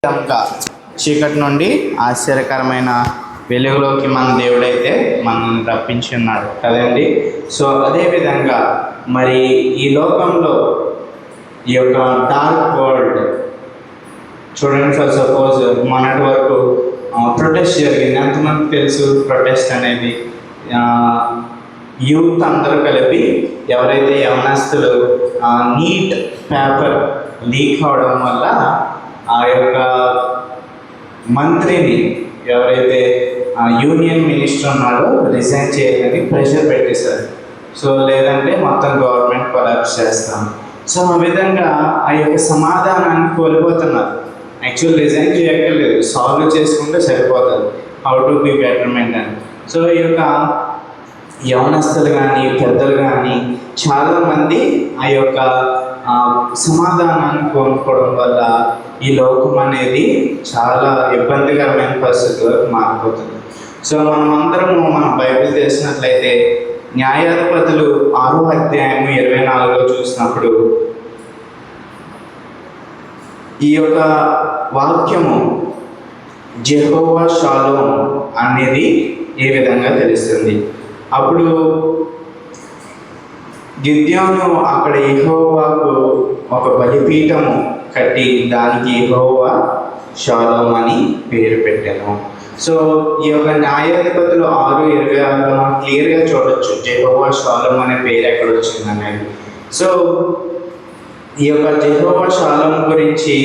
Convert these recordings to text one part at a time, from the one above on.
విధంగా చీకటి నుండి ఆశ్చర్యకరమైన వెలుగులోకి మన దేవుడైతే మనల్ని రప్పించి ఉన్నాడు కదండి. సో అదేవిధంగా మరి ఈ లోకంలో ఈ యొక్క డార్క్ వరల్డ్ చూడండి. ఫర్ సపోజ్ మొన్నటి వరకు ప్రొటెస్ట్ జరిగింది. ఎంతమందికి తెలుసు ప్రొటెస్ట్ అనేది? యూత్ అందరూ కలిపి ఎవరైతే యవనస్తులు నీట్ పేపర్ లీక్ అవడం వల్ల ఆ యొక్క మంత్రిని ఎవరైతే యూనియన్ మినిస్టర్ ఉన్నాడో రిజైన్ చేయాలని ప్రెషర్ పెట్టేశారు. సో లేదంటే మొత్తం గవర్నమెంట్ కొలాప్స్ చేస్తాం. సో ఆ విధంగా ఆ యొక్క సమాధానాన్ని కోల్పోతున్నారు. యాక్చువల్ రిజైన్ చేయక్కర్లేదు, సాల్వ్ చేసుకుంటే సరిపోతుంది. హౌ టు బి బెటర్మెంట్ అని. సో ఈ యొక్క యవనస్తులు కానీ పెద్దలు కానీ చాలామంది ఆ యొక్క సమాధానాన్ని కోల్పోవడం వల్ల ఈ లోకం అనేది చాలా ఇబ్బందికరమైన పరిస్థితులకు మారిపోతుంది. సో మనమందరము మన బైబిల్ తెలిసినట్లయితే న్యాయాధిపతులు 6వ అధ్యాయము 24లో చూసినప్పుడు ఈ యొక్క వాక్యము జెహోవా షాలోమ్ అనేది ఏ విధంగా తెలుస్తుంది. అప్పుడు గిద్యోను అక్కడ యెహోవాకు ఒక బలిపీఠము కట్టి దానికి యెహోవా షాలోమ్ అని పేరు పెట్టాను. సో ఈ యొక్క న్యాయాధిపతులు 6:26 మనం క్లియర్గా చూడొచ్చు జెహోవా షాలోమ్ అనే పేరు ఎక్కడ వచ్చిందనేది. సో ఈ యొక్క జెహోవా షాలోమ్ గురించి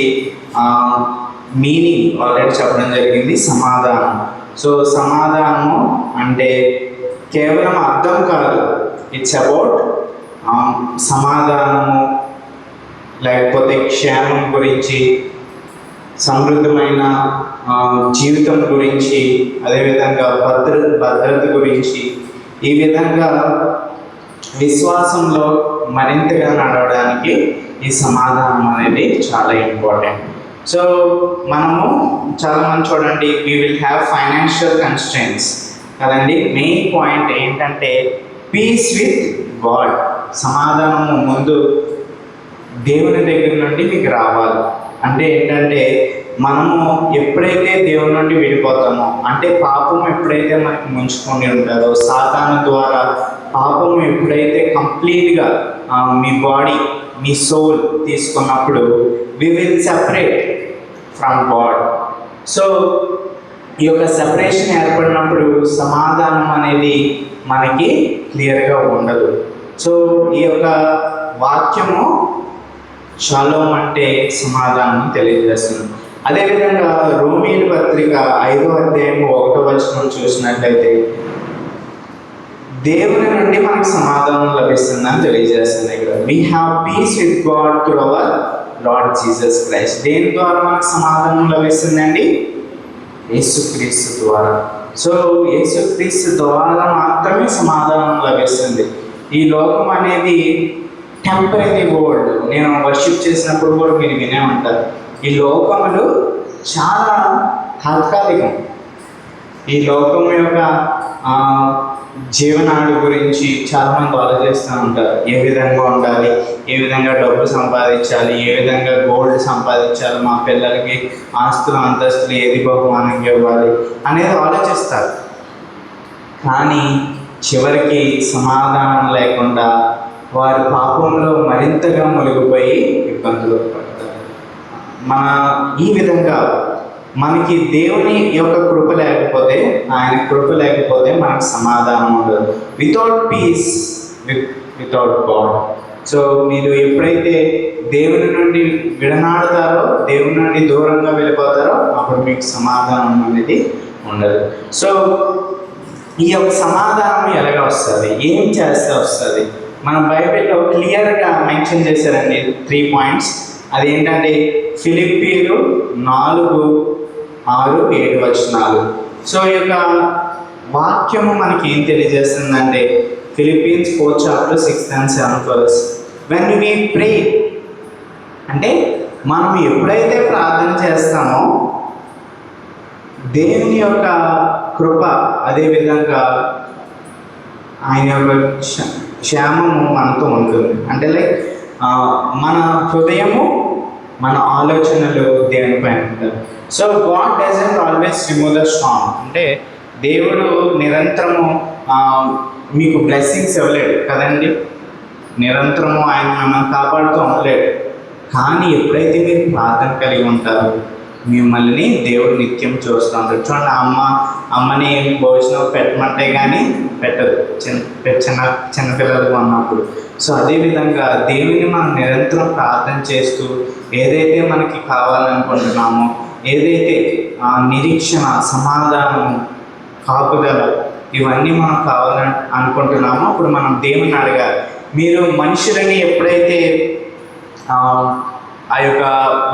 మీనింగ్ ఆల్రెడీ చెప్పడం జరిగింది, సమాధానం. సో సమాధానము అంటే కేవలం అర్థం కాదు, ఇట్స్ అబౌట్ సమాధానము, లేకపోతే క్షేమం గురించి, సమృద్ధమైన జీవితం గురించి, అదేవిధంగా భద్రత గురించి, ఈ విధంగా విశ్వాసంలో మరింతగా నడవడానికి ఈ సమాధానం అనేది చాలా ఇంపార్టెంట్. సో మనము చాలామంది చూడండి, we will have financial constraints కదండి. మెయిన్ పాయింట్ ఏంటంటే పీస్ విత్ గాడ్. సమాధానము ముందు దేవుని దగ్గర నుండి మీకు రావాలి. అంటే ఏంటంటే మనము ఎప్పుడైతే దేవుని నుండి విడిపోతామో, అంటే పాపం ఎప్పుడైతే మనకి ముంచుకొని ఉంటారో, సాతాను ద్వారా పాపము ఎప్పుడైతే కంప్లీట్గా మీ బాడీ మీ సోల్ తీసుకున్నప్పుడు we will separate from God. So ఈ యొక్క సెపరేషన్ ఏర్పడినప్పుడు సమాధానం అనేది మనకి క్లియర్గా ఉండదు. సో ఈ యొక్క వాక్యము షాలోమ్ అంటే సమాధానం తెలియజేస్తుంది. అదేవిధంగా రోమీయుల పత్రిక 5వ అధ్యాయము 1వ వచనం చూసినట్లయితే దేవుని నుండి మనకు సమాధానం లభిస్తుందని తెలియజేస్తుంది. ఇక్కడ we have piece with God through our Lord Jesus Christ. దేని ద్వారా మనకు సమాధానం లభిస్తుందండి? యేసుక్రీస్తు ద్వారా. సో యేసుక్రీస్తు ద్వారా మాత్రమే సమాధానం లభిస్తుంది. ఈ లోకం అనేది టెంపరీ వరల్డ్. నేను వర్షిప్ చేసినప్పుడు కూడా మీరు వినే ఉంటారు, ఈ లోకములు చాలా తాత్కాలికం. ఈ లోకం యొక్క జీవనాడి గురించి చాలామంది ఆలోచిస్తూ ఉంటారు. ఏ విధంగా ఉండాలి, ఏ విధంగా డబ్బు సంపాదించాలి, ఏ విధంగా గోల్డ్ సంపాదించాలి, మా పిల్లలకి ఆస్తులు అంతస్తులు ఏది బహుమానంగా ఇవ్వాలి అనేది ఆలోచిస్తారు. కానీ చివరికి సమాధానం లేకుండా వారి పాపంలో మరింతగా మునిగిపోయి ఇబ్బందులు పడతారు. ఈ విధంగా మనకి దేవుని యొక్క కృప లేకపోతే, ఆయన కృప లేకపోతే మనకు సమాధానం ఉండదు. Without peace without God. So మీరు ఎప్పుడైతే దేవుని నుండి విడనాడుతారో, దేవుని నుండి దూరంగా వెళ్ళిపోతారో, అప్పుడు మీకు సమాధానం అనేది ఉండదు. సో ఈ యొక్క సమాధానం ఎలాగ వస్తుంది, ఏం చేస్తే వస్తుంది? మన బైబిల్లో క్లియర్గా మెన్షన్ చేశారండి 3 పాయింట్స్. అదేంటంటే ఫిలిప్పీలు 4:6-7 వచనాలు. సో ఈ యొక్క వాక్యము మనకి ఏం తెలియజేస్తుందంటే ఫిలిప్పీన్స్ 4:6-7 వెన్ వి ప్రే, అంటే మనం ఎప్పుడైతే ప్రార్థన చేస్తామో దేవుని యొక్క కృప, అదేవిధంగా ఆయన యొక్క క్షేమము మనతో ఉంటుంది. అంటే లైక్ మన హృదయము మన ఆలోచనలు దేనిపైన ఉంటాయి. So God doesn't always remove the Storm. అంటే దేవుడు నిరంతరము మీకు బ్లెస్సింగ్స్ ఇవ్వలేడు కదండి, నిరంతరము ఆయన మిమ్మల్ని కాపాడుతూ ఉండలేడు. కానీ ఎప్పుడైతే మీరు ప్రార్థన కలిగి ఉంటారో మిమ్మల్ని దేవుడు నిత్యం చూస్తూ ఉంటాడు. చూడండి, అమ్మని భోజనం పెట్టమంటే కానీ పెట్టదు చిన్నపిల్లలుగా ఉన్నప్పుడు. సో అదేవిధంగా దేవుని మనం నిరంతరం ప్రార్థన చేస్తూ ఏదైతే మనకి కావాలనుకుంటున్నామో, ఏదైతే నిరీక్షణ, సమాధానం, కాపుదల ఇవన్నీ మనం కావాలని అనుకుంటున్నామో అప్పుడు మనం దేవుని అడగాలి. మీరు మనుషులని ఎప్పుడైతే ఆ యొక్క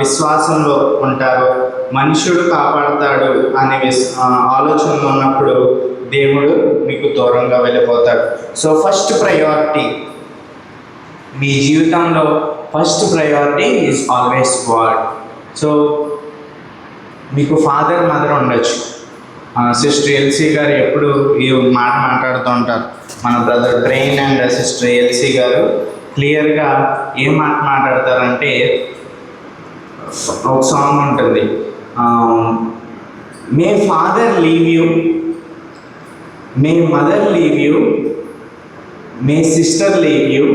విశ్వాసంలో ఉంటారో, మనుషుడు కాపాడతాడు అనే ఆలోచనలో ఉన్నప్పుడు దేవుడు మీకు దూరంగా వెళ్ళిపోతాడు. సో ఫస్ట్ ప్రయారిటీ మీ జీవితంలో, first priority is always God. So మీకు ఫాదర్ మదర్ ఉండొచ్చు. సిస్టర్ ఎల్సీ గారు ఎప్పుడు ఈ మాట మాట్లాడుతూ ఉంటారు. మన brother Brain and sister Elsie గారు క్లియర్గా ఏం మాట మాట్లాడతారంటే, ఒక సాంగ్ ఉంటుంది, may father leave you, may mother leave you, may sister leave you,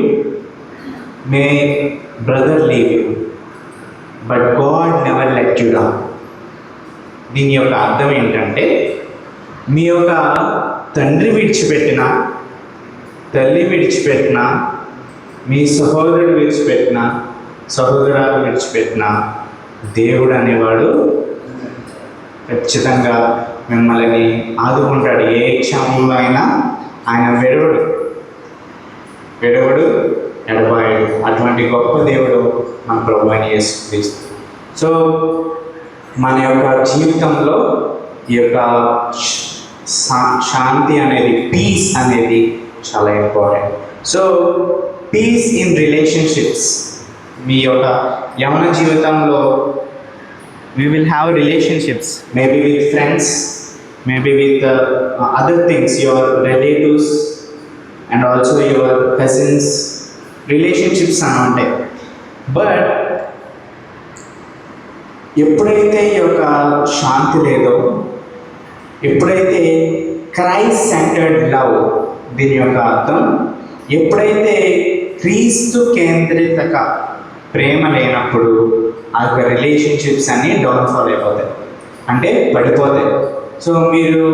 may brother leave you, but God never let you down. దీని యొక్క అర్థం ఏంటంటే, మీ యొక్క తండ్రి విడిచిపెట్టిన, తల్లి విడిచిపెట్టిన, మీ సహోదరుడు విడిచిపెట్టిన, సహోదరాలు విడిచిపెట్టిన, దేవుడు అనేవాడు ఖచ్చితంగా మిమ్మల్ని ఆదుకుంటాడు. ఏ క్షేమంలో అయినా ఆయన విడవడు, ఎడబాయడు. అటువంటి గొప్ప దేవుడు మన ప్రభువైన యేసుక్రీస్తు. సో మన యొక్క జీవితంలో ఈ యొక్క శాంతి అనేది, పీస్ అనేది చాలా important. So peace in relationships. మీ యొక్క యవన జీవితంలో we will have relationships, maybe with friends, maybe with other things, your relatives and also your cousins, relationships అని ఉంటాయి. బట్ ఎప్పుడైతే ఈ యొక్క శాంతి లేదో, ఎప్పుడైతే క్రైస్ట్ సెంటర్డ్ లవ్, దీని యొక్క అర్థం ఎప్పుడైతే క్రీస్తు కేంద్రిత ప్రేమ లేనప్పుడు ఆ యొక్క రిలేషన్షిప్స్ అన్నీ డౌన్ఫాల్ అయిపోతాయి, అంటే పడిపోతాయి. సో మీరు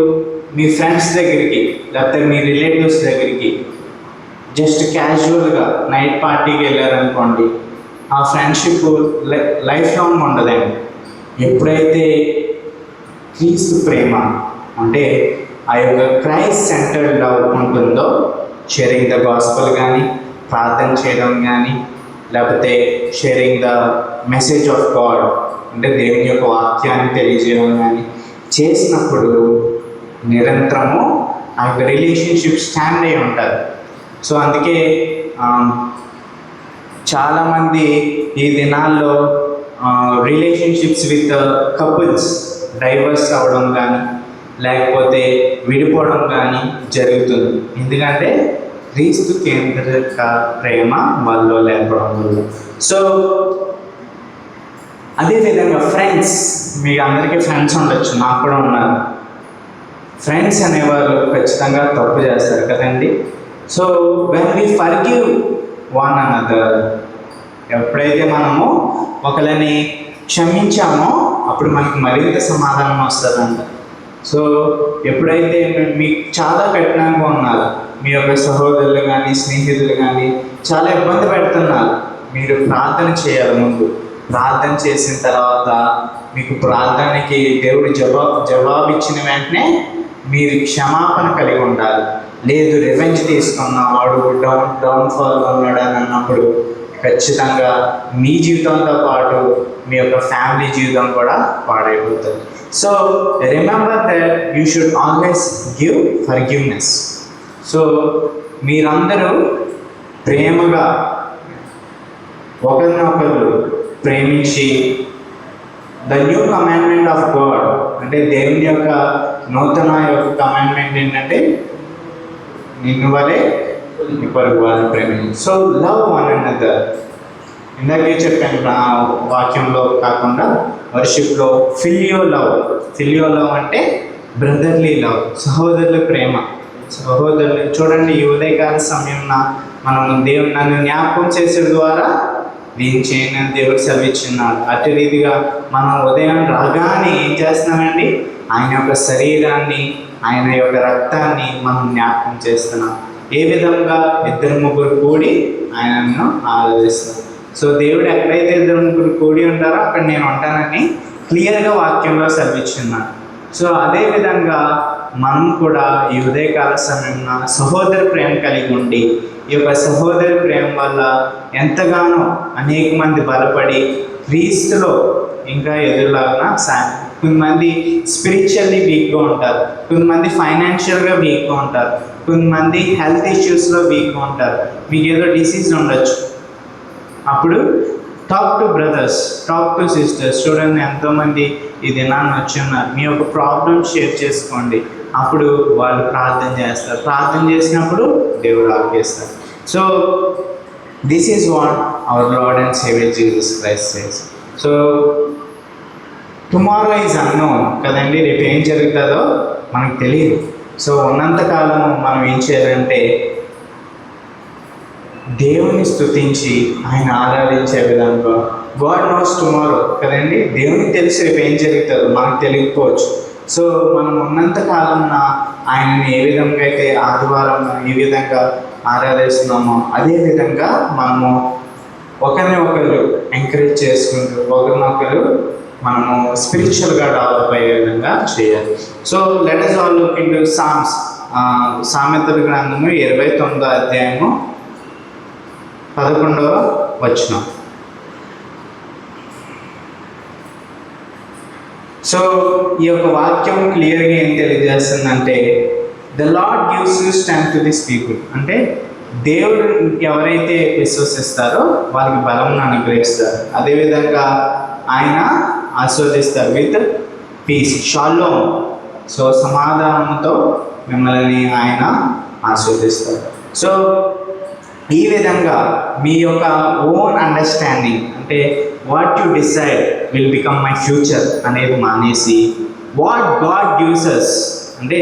మీ ఫ్రెండ్స్ దగ్గరికి లేకపోతే మీ రిలేటివ్స్ దగ్గరికి జస్ట్ క్యాజువల్గా నైట్ పార్టీకి వెళ్ళారనుకోండి, ఆ ఫ్రెండ్షిప్ లైఫ్ లాంగ్ ఉండదండి. ఎప్పుడైతే క్రీస్తు ప్రేమ అంటే ఆ యొక్క క్రైస్ట్ సెంటర్డ్ లవ్ ఉంటుందో, షేరింగ్ ద గాస్పల్ కానీ, ప్రార్థన చేయడం కానీ, లేకపోతే sharing the message of God అంటే దేవుని యొక్క వాక్యాన్ని తెలియజేయడం కానీ చేసినప్పుడు నిరంతరము ఆ యొక్క రిలేషన్షిప్ స్టాండ్ అయి ఉంటుంది. సో అందుకే చాలామంది ఈ దినాల్లో రిలేషన్షిప్స్ విత్ కపుల్స్ డైవర్స్ అవ్వడం కానీ లేకపోతే విడిపోవడం కానీ జరుగుతుంది. ఎందుకంటే క్రీస్తు కేంద్రిత ప్రేమ వాళ్ళలో లేకపోవడం వల్ల. సో అదేవిధంగా ఫ్రెండ్స్, మీకు అందరికీ ఫ్రెండ్స్ ఉండొచ్చు, నాకు కూడా ఉన్నారు. ఫ్రెండ్స్ అనేవాళ్ళు ఖచ్చితంగా తప్పు చేస్తారు కదండి. So when we forgive one another, ఎప్పుడైతే మనము ఒకరిని క్షమించామో అప్పుడు మనకి మరింత సమాధానం వస్తుందంట. సో ఎప్పుడైతే మీకు చాలా కఠినంగా ఉన్నారు, మీ యొక్క సహోదరులు కానీ స్నేహితులు కానీ చాలా ఇబ్బంది పెడుతున్నారు, మీరు ప్రార్థన చేయాలి. ముందు ప్రార్థన చేసిన తర్వాత మీకు ప్రార్థనకి దేవుడు జవాబు ఇచ్చిన వెంటనే మీరు క్షమాపణ కలిగి ఉండాలి. లేదు రివెంజ్ తీసుకున్న వాడు డౌన్ఫాల్గా ఉన్నాడు అని అన్నప్పుడు ఖచ్చితంగా మీ జీవితంతో పాటు మీ యొక్క ఫ్యామిలీ జీవితం కూడా పాడైపోతుంది. So remember that you should always give forgiveness. So మీరందరూ ప్రేమగా ఒకరినొకరు ప్రేమించి the new commandment of God అంటే దేవుని యొక్క నూతన యొక్క కమాండ్మెంట్ ఏంటంటే నిన్ను వలే నీ పొరుగు వారిని ప్రేమించు. So love one another. ఇందాకే చెప్పాను వాక్యంలో కాకుండా వర్షిప్లో ఫిలియో లవ్ అంటే బ్రదర్లీ లవ్, సహోదరుల ప్రేమ. సహోదరులు చూడండి, ఈ ఉదయకాల సమయంలో మనం దేవుడు నన్ను జ్ఞాపకం చేసే ద్వారా దీని చేయని దేవుడు సెలవిచ్చున్నాడు. అటు రీతిగా మనం ఉదయం రాగానే ఏం చేస్తున్నామండి, ఆయన యొక్క శరీరాన్ని, ఆయన యొక్క రక్తాన్ని మనం జ్ఞాపకం చేస్తున్నాం. ఏ విధంగా 2-3 కూడి ఆయనను ఆరాధిస్తాం. సో దేవుడు ఎక్కడైతే 2-3 కూడి ఉంటారో అక్కడ నేను ఉంటానని క్లియర్గా వాక్యంలో సెలవిచ్చున్నాను. సో అదేవిధంగా మనం కూడా ఈ ఉదయకాల సమయంలో సహోదర ప్రేమ కలిగి ఉండి, ఈ యొక్క సహోదర ప్రేమ వల్ల ఎంతగానో అనేక మంది బలపడి క్రీస్తులో ఇంకా ఎదురులాగా కొంతమంది స్పిరిచువల్లీ వీక్గా ఉంటారు, కొంతమంది ఫైనాన్షియల్గా వీక్గా ఉంటారు, కొంతమంది హెల్త్ ఇష్యూస్లో వీక్గా ఉంటారు. మీకు ఏదో డిసీజ్ ఉండొచ్చు, అప్పుడు talk to brothers, talk to sisters. చూడండి, ఎంతోమంది ఈ దినాన్ని వచ్చి ఉన్నారు. మీ యొక్క ప్రాబ్లమ్ షేర్ చేసుకోండి, అప్పుడు వాళ్ళు ప్రార్థన చేస్తారు. ప్రార్థన చేసినప్పుడు దేవుడు ఆపేస్తారు. So this is what our Lord and saviour Jesus Christ says. So tomorrow is unknown కదండి, రేపు ఏం జరుగుతుందో మనకు తెలియదు. సో ఉన్నంతకాలము మనం ఏం చేయాలంటే దేవుని స్తుతించి ఆయన ఆరాధించే విధంగా. గాడ్ నోస్ టుమారో కదండి, దేవునికి తెలిసి రేపు ఏం జరుగుతుందో మనకు తెలియకపోవచ్చు. సో మనం ఉన్నంత కాలంలో ఆయనని ఏ విధంగా అయితే ఆదివారం ఏ విధంగా ఆరాధిస్తున్నామో అదే విధంగా మనము ఒకరినొకరు ఎంకరేజ్ చేసుకుంటూ ఒకరినొకరు మనము స్పిరిచువల్గా డెవలప్ అయ్యే విధంగా చేయాలి. So let us all look into psalms. సామెతల గ్రంథము 29వ అధ్యాయము 11వ వచనం. సో ఈ యొక్క వాక్యం క్లియర్గా ఏం తెలియజేస్తుందంటే, the Lord gives you strength to this people. అంటే దేవుడు ఎవరైతే విశ్వసిస్తారో వాళ్ళకి బలం అనుగ్రహిస్తారు, అదేవిధంగా ఆయన ఆస్వాదిస్తారు విత్ పీస్, షాలోమ్. సో సమాధానంతో మిమ్మల్ని ఆయన ఆస్వాదిస్తారు. సో ఈ విధంగా మీ యొక్క ఓన్ అండర్స్టాండింగ్, అంటే what you decide will become my future అనేది మానేసి, వాట్ గాడ్ గివ్స్ us, అంటే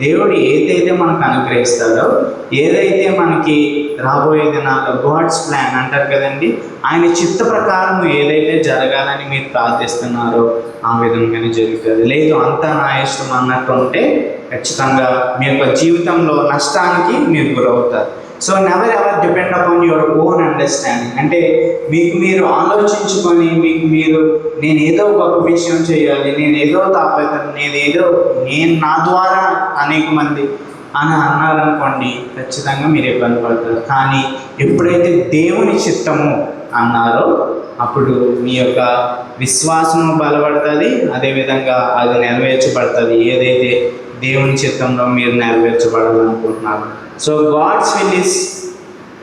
దేవుడు ఏదైతే మనకు అనుగ్రహిస్తాడో, ఏదైతే మనకి రాబోయే దినాల్లో గాడ్స్ ప్లాన్ అంటారు కదండి, ఆయన చిత్త ప్రకారం ఏదైతే జరగాలని మీరు ప్రార్థిస్తున్నారో ఆ విధంగానే జరుగుతుంది. లేదు అంతా నా ఇష్టం అన్నట్టు ఉంటే ఖచ్చితంగా మీ యొక్క జీవితంలో నష్టానికి మీరు గురవుతారు. So never ever depend upon your own understanding. అంటే మీకు మీరు ఆలోచించుకొని నేను ఏదో గొప్ప విషయం చేయాలి, నేను ఏదో తాపేతాను, నేను నా ద్వారా అనేక మంది అని అన్నారనుకోండి, ఖచ్చితంగా మీరు ఇబ్బంది పడతారు. కానీ ఎప్పుడైతే దేవుని చిత్తము అన్నారో అప్పుడు మీ యొక్క విశ్వాసము బలపడుతుంది, అదేవిధంగా అది నెరవేర్చబడుతుంది ఏదైతే దేవుని చిత్తంలో మీరు నెరవేర్చబడాలనుకుంటున్నారు. So God's will is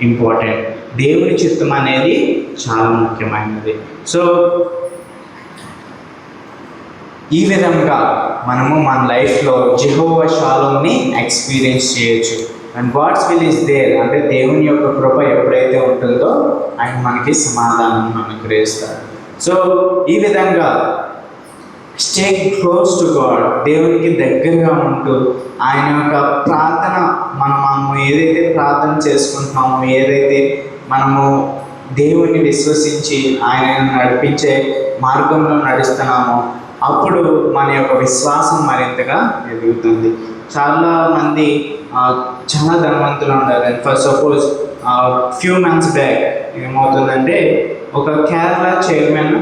important. దేవుని చిత్తం అనేది చాలా ముఖ్యమైనది. సో ఈ విధంగా మనము మన లైఫ్లో జెహోవా షాలోమ్ని ఎక్స్పీరియన్స్ చేయొచ్చు. And God's will is there, అంటే దేవుని యొక్క కృప ఎప్పుడైతే ఉంటుందో ఆయన మనకి సమాధానం అనుగ్రహిస్తారు. సో ఈ విధంగా స్టే క్లోజ్ టు గాడ్, దేవునికి దగ్గరగా ఉంటూ ఆయన యొక్క ప్రార్థన మనము ఏదైతే ప్రార్థన చేసుకుంటున్నామో, ఏదైతే మనము దేవుణ్ణి విశ్వసించి ఆయన నడిపించే మార్గంలో నడుస్తున్నామో అప్పుడు మన యొక్క విశ్వాసం మరింతగా ఎదుగుతుంది. చాలామంది చాలా ధనవంతులు ఉంటారు. For suppose few months back ఏమవుతుందంటే, ఒక కేరళ చైర్మన్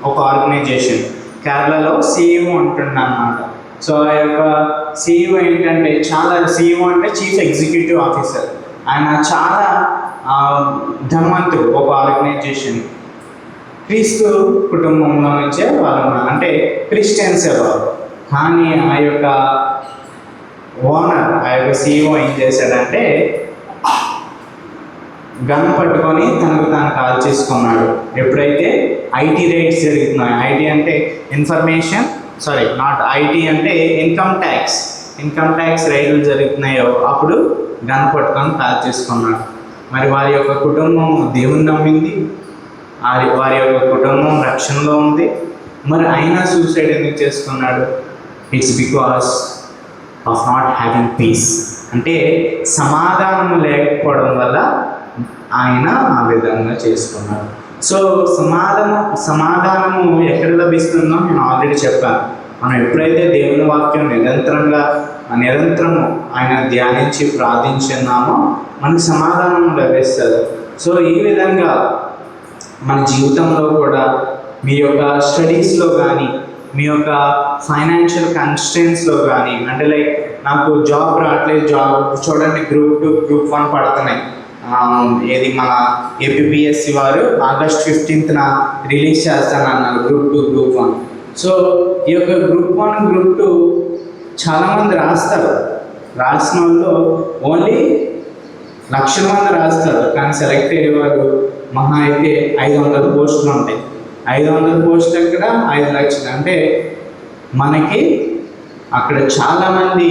ఒక ఆర్గనైజేషన్ కేరళలో CEO ఉంటుండ అన్నమాట. సో ఆ యొక్క CEO ఏంటంటే CEO అంటే చీఫ్ ఎగ్జిక్యూటివ్ ఆఫీసర్. ఆయన చాలా ధనవంతుడు. ఒక ఆర్గనైజేషన్ క్రీస్తు కుటుంబంలో నుంచే వాళ్ళు, అంటే క్రిస్టియన్సే వాళ్ళు. కానీ ఆ యొక్క ఓనర్, ఆ యొక్క CEO ఏం చేశాడంటే గన్ పట్టుకొని తనకు తాను కాల్ చేసుకున్నాడు. ఎప్పుడైతే IT రైట్స్ జరుగుతున్నాయి, IT అంటే IT అంటే ఇన్కమ్ ట్యాక్స్ రైడ్లు జరుగుతున్నాయో అప్పుడు గన్ పట్టుకొని కాల్ చేసుకున్నాడు. మరి వారి యొక్క కుటుంబం దేవుని నమ్మింది, వారి యొక్క కుటుంబం రక్షణలో ఉంది. మరి అయినా సూసైడ్ ఎందుకు చేసుకున్నాడు? It's because of not having peace. అంటే సమాధానం లేకపోవడం వల్ల ఆయన ఆ విధంగా చేసుకున్నాడు. సో సమాధానము ఎక్కడ లభిస్తుందో నేను ఆల్రెడీ చెప్పాను. మనం ఎప్పుడైతే దేవుని వాక్యం నిరంతరము ఆయన ధ్యానించి ప్రార్థించున్నామో మనకు సమాధానం లభిస్తుంది. సో ఈ విధంగా మన జీవితంలో కూడా మీ యొక్క స్టడీస్లో కానీ, మీ యొక్క ఫైనాన్షియల్ కన్స్ట్రెంట్స్లో కానీ, అంటే లైక్ నాకు జాబ్ రావట్లేదు, జాబ్ చూడండి గ్రూప్ 2 గ్రూప్ 1 పడుతున్నాయి. ఏది మన ఏపీపీఎస్సి వారు August 15th రిలీజ్ చేస్తానన్నారు గ్రూప్ 2 గ్రూప్ 1. సో ఈ యొక్క గ్రూప్ 1 గ్రూప్ 2 చాలామంది రాస్తారు. రాసిన వాళ్ళు ఓన్లీ లక్షల మంది రాస్తారు, కానీ సెలెక్ట్ అయ్యేవారు మహా అయితే 500 పోస్టులు ఉంటాయి. 500 పోస్టులు అక్కడ 5 లక్షలు. అంటే మనకి అక్కడ చాలామంది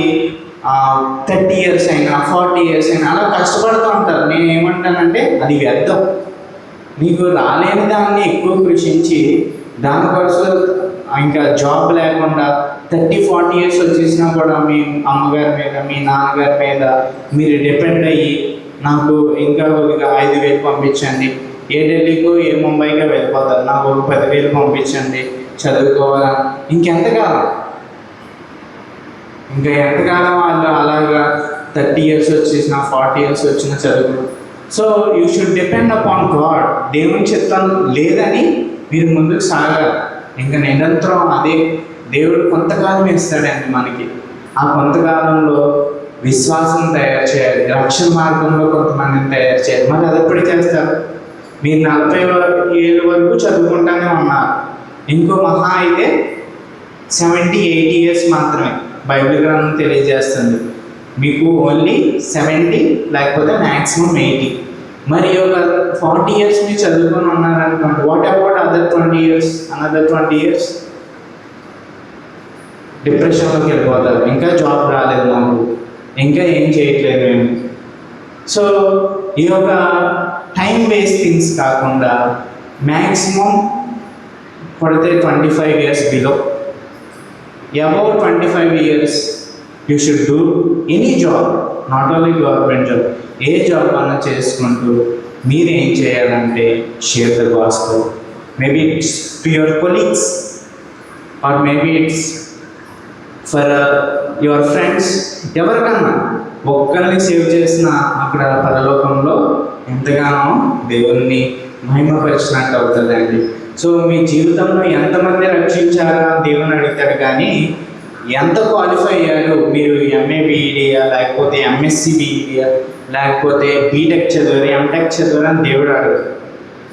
30 years అయినా 40 years అయినా అలా కష్టపడుతూ ఉంటారు. నేను ఏమంటానంటే అది వ్యర్థం. నీకు రాలేని దాన్ని ఎక్కువ కృషించి దానికోసం ఇంకా జాబ్ లేకుండా 30-40 years వచ్చేసినా కూడా మీ అమ్మగారి మీద, మీ నాన్నగారి మీద మీరు డిపెండ్ అయ్యి నాకు ఇంకా కొద్దిగా 5,000 పంపించండి, ఏ ఢిల్లీకో ఏ ముంబైకో వెళ్ళిపోతారు, నాకు 10,000 పంపించండి చదువుకోవాలా, ఇంకెంతకాలం వాళ్ళు అలాగా 30 years వచ్చేసిన 40 years వచ్చిన చదువు. So you should depend upon God. దేవుని చిత్తం లేదని మీరు ముందుకు సాగాలి. ఇంకా నిరంతరం అదే దేవుడు కొంతకాలం ఇస్తాడండి మనకి. ఆ కొంతకాలంలో విశ్వాసం తయారు చేయాలి, రక్షణ మార్గంలో కొంతమందిని తయారు చేయాలి. మరి అది ఎప్పుడు చేస్తారు? మీరు 40 ఏళ్ళ వరకు చదువుకుంటానే ఉన్నారు. ఇంకో మహా అయితే 70-80 years మాత్రమే బైబిల్ గ్రంథం తెలియజేస్తుంది. మీకు ఓన్లీ 70 లేకపోతే మ్యాక్సిమం 80. మరి ఒక 40 years మీరు చదువుకొని ఉన్నారనుకోండి, what about other 20 years? Another 20 years డిప్రెషన్లోకి వెళ్ళిపోతారు. ఇంకా జాబ్ రాలేదు మాకు, ఇంకా ఏం చేయట్లేదు మేము. సో ఈ యొక్క టైం వేస్టింగ్స్ కాకుండా మ్యాక్సిమం పడితే 25 years below, above 25 years you should do any job, not only government job. A job అన్నా చేసుకుంటూ మీరు ఏం చేయాలంటే share the gospel. Maybe it's to your colleagues or maybe it's for your friends. ఎవరికన్నా ఒక్కరిని save చేసిన అక్కడ పరలోకంలో ఎంతగానో దేవుణ్ణి మహిమపరిచినట్టు అవుతుందండి. సో మీ జీవితంలో ఎంతమంది రక్షించారా దేవుని అడుగుతాడు, కానీ ఎంత క్వాలిఫై అయ్యారు మీరు? ఎంఏ బీఈడియా, లేకపోతే ఎంఎస్సి బీఈడియా, లేకపోతే బీటెక్ చదివారు, ఎంటెక్ చదివారు అని దేవుడు అడుగుతాడు.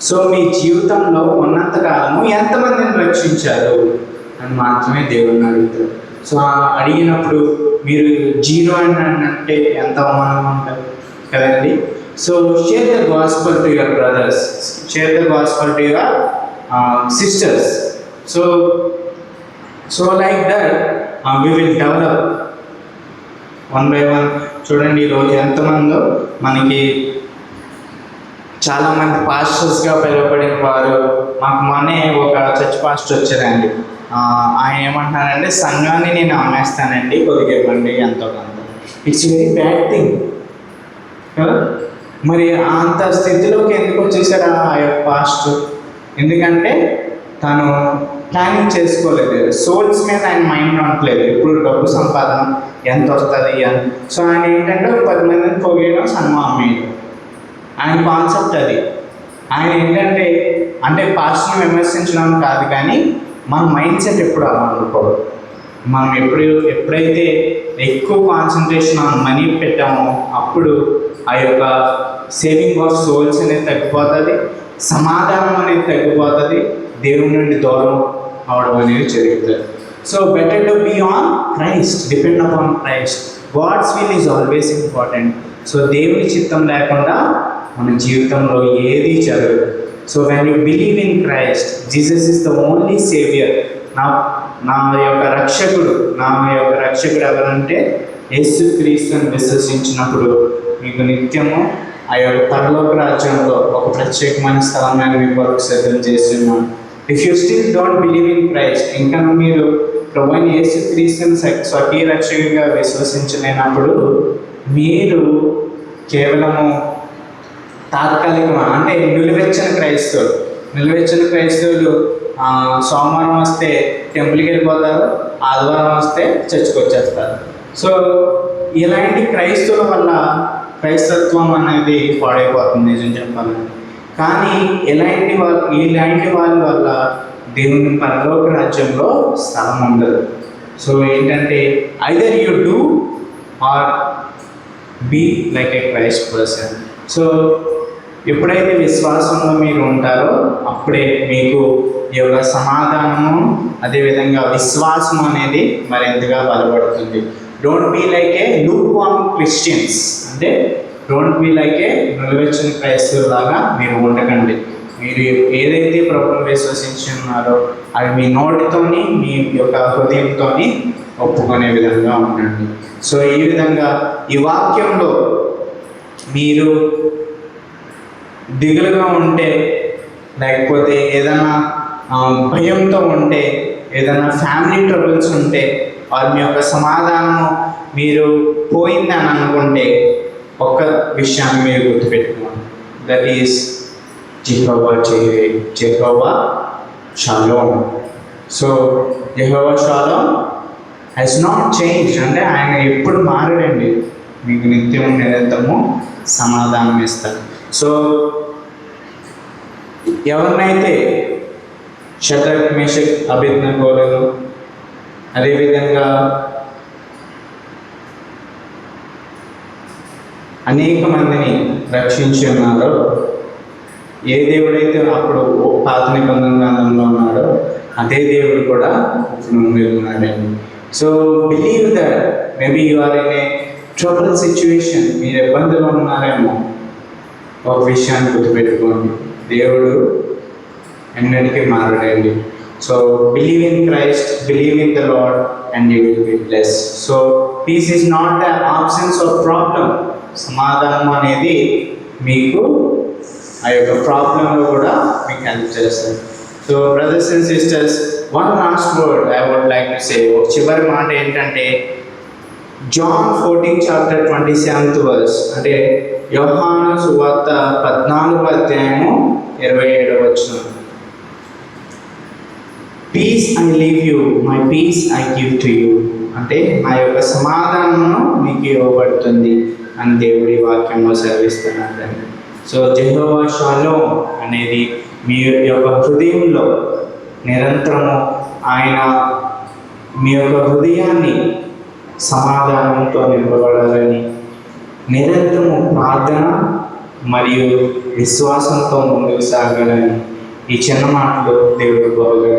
సో మీ జీవితంలో ఉన్నంతకాలము ఎంతమందిని రక్షించారు అని మాత్రమే దేవుడిని అడుగుతాడు. సో అడిగినప్పుడు మీరు 0 అని అంటే ఎంత అవమానం ఉంటుంది కదండి. So share the gospel to your brothers, share the gospel to your sisters. So like that we will develop one by one. చూడండి ఈరోజు ఎంతమందో మనకి చాలామంది పాస్టర్స్గా పిలువబడిన వారు. మాకు మొన్నే ఒక చర్చ్ పాస్టర్ వచ్చారండి. ఆయన ఏమంటున్నారంటే, సంఘాన్ని నేను అమ్మేస్తానండి, కొద్దిగా ఇవ్వండి ఎంతో కొంత. ఇట్స్ వెరీ బ్యాడ్ థింగ్ కదా. మరి అంత స్థితిలోకి ఎందుకు వచ్చేసారు ఆ యొక్క పాస్టర్? ఎందుకంటే తను ప్లానింగ్ చేసుకోలేదు, సోల్స్ మీద ఆయన మైండ్ ఉండట్లేదు, ఇప్పుడు డబ్బు సంపాదన ఎంత వస్తుంది అని. సో ఆయన ఏంటంటే 10 మందిని పోగేయడం, సంఘం అమ్మేయడం, ఆయన కాన్సెప్ట్ అది. ఆయన ఏంటంటే, అంటే పాస్టర్ని విమర్శించడం కాదు, కానీ మన మైండ్ సెట్ ఎప్పుడు అలా అనుకోదు. మనం ఎప్పుడైతే ఎక్కువ కాన్సన్ట్రేషన్ ఆన్ మనీ పెట్టామో అప్పుడు ఆ యొక్క సేవింగ్ ఆఫ్ సోల్స్ అనేది తగ్గిపోతుంది, సమాధానం అనేది తగ్గిపోతుంది, దేవుని నుండి దూరం అవడం అనేది జరుగుతుంది. So better to be on Christ, depend upon Christ. God's will is always important. So దేవుని చిత్తం లేకుండా మన జీవితంలో ఏది జరగదు. So when you believe in Christ, Jesus is the only saviour. నా యొక్క రక్షకుడు ఎవరంటే యేసుక్రీస్తుని విశ్వసించినప్పుడు మీకు నిత్యము ఆ యొక్క పరలోక రాజ్యంలో ఒక ప్రత్యేకమైన స్థలమైన మీ కొరకు సిద్ధం చేసి ఉన్నాను. If you still don't believe in Christ, ఇంకా మీరు ప్రభువైన యేసుక్రీస్తుని స్వకీయ రక్షకుడిగా విశ్వసించలేనప్పుడు మీరు కేవలము తాత్కాలికమా అంటే నిలువెచ్చని క్రైస్తవులు సోమవారం వస్తే టెంపుల్కి వెళ్ళిపోతారు, ఆదివారం వస్తే చర్చికి వచ్చేస్తారు. సో ఇలాంటి క్రైస్తవుల వల్ల క్రైస్తత్వం అనేది పాడైపోతుంది నిజం చెప్పాలంటే. కానీ ఇలాంటి వాళ్ళ వల్ల దేవుని పరలోక రాజ్యంలో స్థలం ఉండదు. సో ఏంటంటే either you do or be like a Christ person. So ఎప్పుడైతే విశ్వాసంలో మీరు ఉంటారో అప్పుడే మీకు ఈ యొక్క సమాధానము అదేవిధంగా విశ్వాసం అనేది మరింతగా బలపడుతుంది. Don't be like a lukewarm Christians, అంటే డోంట్ బీ లైక్ ఏ నిలువెచ్చని క్రైస్తవులాగా మీరు ఉండకండి. మీరు ఏదైతే ప్రభువుని విశ్వసించి ఉన్నారో అవి మీ నోటితోని మీ యొక్క హృదయంతోని ఒప్పుకునే విధంగా ఉండండి. సో ఈ విధంగా ఈ వాక్యంలో మీరు దిగులుగా ఉంటే, లేకపోతే ఏదైనా భయంతో ఉంటే, ఏదైనా ఫ్యామిలీ ట్రబుల్స్ ఉంటే, మీ యొక్క సమాధానము మీరు పోయిందని అనుకుంటే ఒక్క విషయాన్ని మీరు గుర్తుపెట్టుకోండి. That is Jehovah shalom. So Jehovah shalom has not change, అంటే ఆయన ఎప్పుడు మారడండి. మీకు నిత్యం నిరంతరము సమాధానం ఇస్తారు. సో ఎవరినైతే షద్రక్ మేషక్ అబేద్నెగోలను అదేవిధంగా అనేక మందిని రక్షించి ఉన్నారో, ఏ దేవుడైతే అప్పుడు పాత నిబంధన గ్రంథంలో ఉన్నాడో అదే దేవుడు కూడా ఇప్పుడు ఉన్నాడండి. So believe that maybe you are in a trouble situation, మీరు ఇబ్బందులు ఉన్నారేమో, ఒక విషయాన్ని గుర్తుపెట్టుకోండి, దేవుడు ఎన్నటికీ మారడండి. So believe in Christ, believe in the Lord and you will be blessed. So peace is not the absence of problem. సమాధానం అనేది మీకు ఆ యొక్క ప్రాబ్లంలో కూడా మీకు హెల్ప్ చేస్తుంది. So brothers and sisters, one last word I would like to say. ఒక చివరి మాట ఏంటంటే జాన్ 14:27 అంటే యోహాను సువార్త 14:27 peace I leave you, my peace I give to you, అంటే నా యొక్క సమాధానము మీకు ఇవ్వబడుతుంది అని దేవుడి వాక్యంలో సెలవిస్తున్నాడండి. సో జెహోవా షాలోమ్ అనేది మీ యొక్క హృదయంలో నిరంతరము ఆయన మీ యొక్క హృదయాన్ని సమాధానంతో నింపబడాలని, నిరంతరము ప్రార్థన మరియు విశ్వాసంతో ముందుకు సాగాలని ఈ చిన్న మాటలు దేవుడు బహుగా